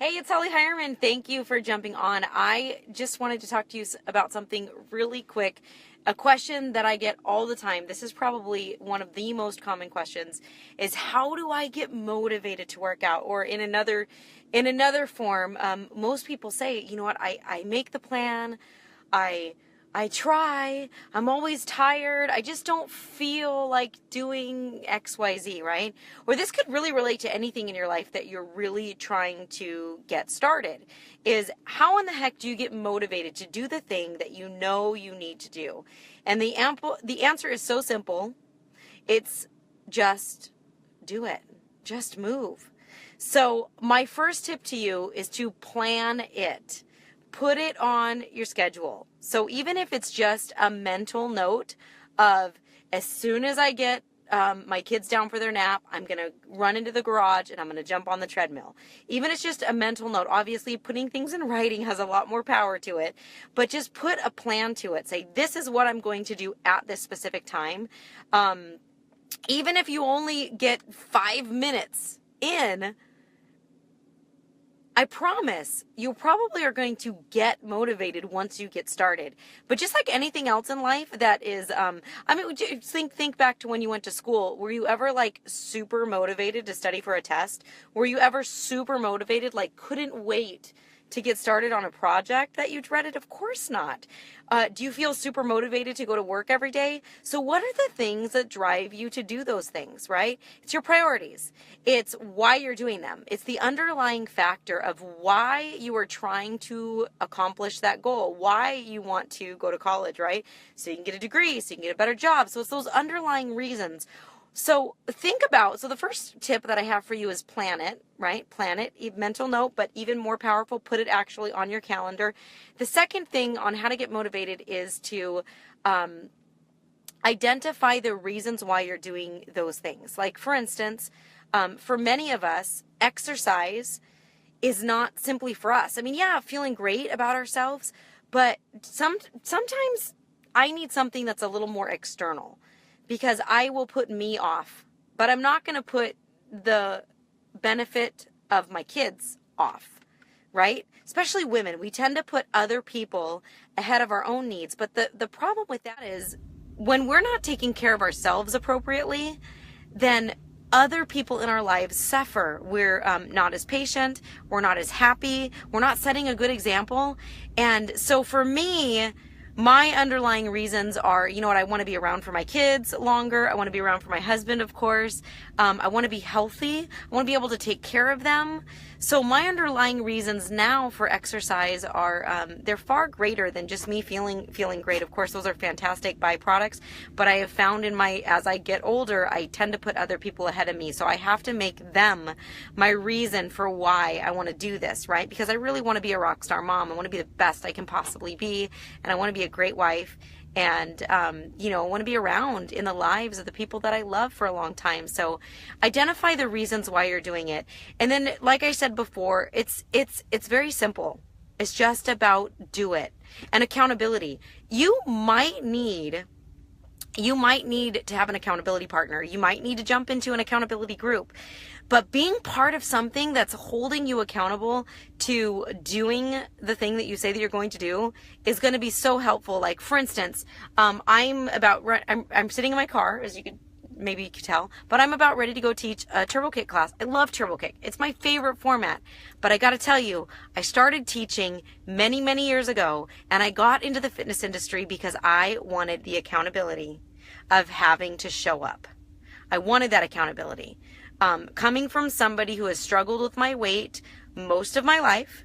Hey, it's Holly Hireman. Thank you for jumping on. I just wanted to talk to you about something really quick. A question that I get all the time. This is probably one of the most common questions is how do I get motivated to work out? Or in another form, most people say, you know what, I make the plan, I try, I'm always tired, I just don't feel like doing XYZ, right? Or this could really relate to anything in your life that you're really trying to get started, is how in the heck do you get motivated to do the thing that you know you need to do? And the answer is so simple. It's just do it. Just move. So my first tip to you is to plan it. Put it on your schedule. So even if it's just a mental note of as soon as I get my kids down for their nap, I'm going to run into the garage and I'm going to jump on the treadmill. Even if it's just a mental note, obviously putting things in writing has a lot more power to it, but just put a plan to it. Say, this is what I'm going to do at this specific time. Even if you only get 5 minutes in, I promise you probably are going to get motivated once you get started. But just like anything else in life that is, think back to when you went to school. Were you ever like super motivated to study for a test? Were you ever super motivated, like couldn't wait to get started on a project that you dreaded? Of course not. Do you feel super motivated to go to work every day? So what are the things that drive you to do those things, right? It's your priorities. It's why you're doing them. It's the underlying factor of why you are trying to accomplish that goal, why you want to go to college, right? So you can get a degree, so you can get a better job. So it's those underlying reasons. So the first tip that I have for you is plan it, right? Plan it, mental note, but even more powerful, put it actually on your calendar. The second thing on how to get motivated is to identify the reasons why you're doing those things. Like, for instance, for many of us, exercise is not simply for us. I mean, yeah, feeling great about ourselves, but sometimes I need something that's a little more external, because I will put me off, but I'm not going to put the benefit of my kids off, right? Especially women. We tend to put other people ahead of our own needs. But the problem with that is when we're not taking care of ourselves appropriately, then other people in our lives suffer. We're not as patient. We're not as happy. We're not setting a good example. And so for me, my underlying reasons are, you know what, I want to be around for my kids longer. I want to be around for my husband, of course. I want to be healthy. I want to be able to take care of them. So my underlying reasons now for exercise are, they're far greater than just me feeling great. Of course, those are fantastic byproducts, but I have found as I get older, I tend to put other people ahead of me. So I have to make them my reason for why I want to do this, right? Because I really want to be a rock star mom. I want to be the best I can possibly be, and I want to be a great wife, and I want to be around in the lives of the people that I love for a long time. So identify the reasons why you're doing it. And then, like I said before, it's very simple. It's just about do it. And accountability. You might need to have an accountability partner. You might need to jump into an accountability group. But being part of something that's holding you accountable to doing the thing that you say that you're going to do is going to be so helpful. Like, for instance, I'm sitting in my car, as you could tell, but I'm about ready to go teach a turbo kick class. I love turbo kick. It's my favorite format. But I got to tell you, I started teaching many, many years ago, and I got into the fitness industry because I wanted the accountability of having to show up. I wanted that accountability. Coming from somebody who has struggled with my weight most of my life,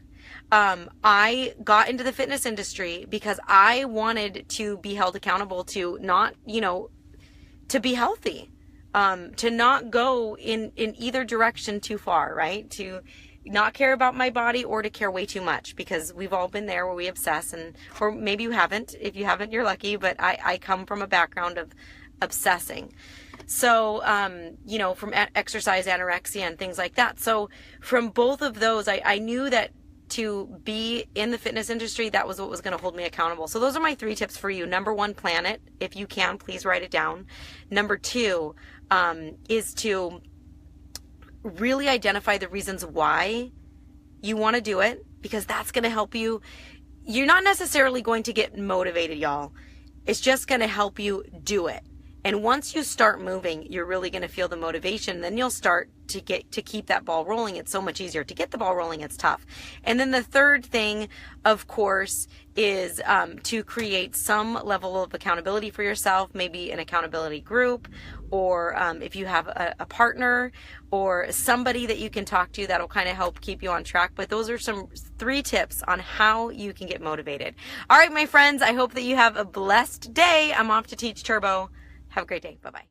I got into the fitness industry because I wanted to be held accountable to not, to be healthy, to not go in either direction too far, right? To not care about my body or to care way too much, because we've all been there where we obsess, or maybe you haven't. If you haven't, you're lucky, but I come from a background of obsessing. So, from exercise, anorexia, and things like that. So from both of those, I knew that to be in the fitness industry, that was what was going to hold me accountable. So those are my 3 tips for you. Number 1, plan it. If you can, please write it down. Number 2 is to really identify the reasons why you want to do it because that's going to help you. You're not necessarily going to get motivated, y'all. It's just going to help you do it. And once you start moving, you're really going to feel the motivation. Then you'll start to keep that ball rolling. It's so much easier to get the ball rolling. It's tough. And then the third thing, of course, is to create some level of accountability for yourself, maybe an accountability group, or if you have a partner or somebody that you can talk to, that'll kind of help keep you on track. But those are some 3 tips on how you can get motivated. All right, my friends, I hope that you have a blessed day. I'm off to teach Turbo. Have a great day. Bye-bye.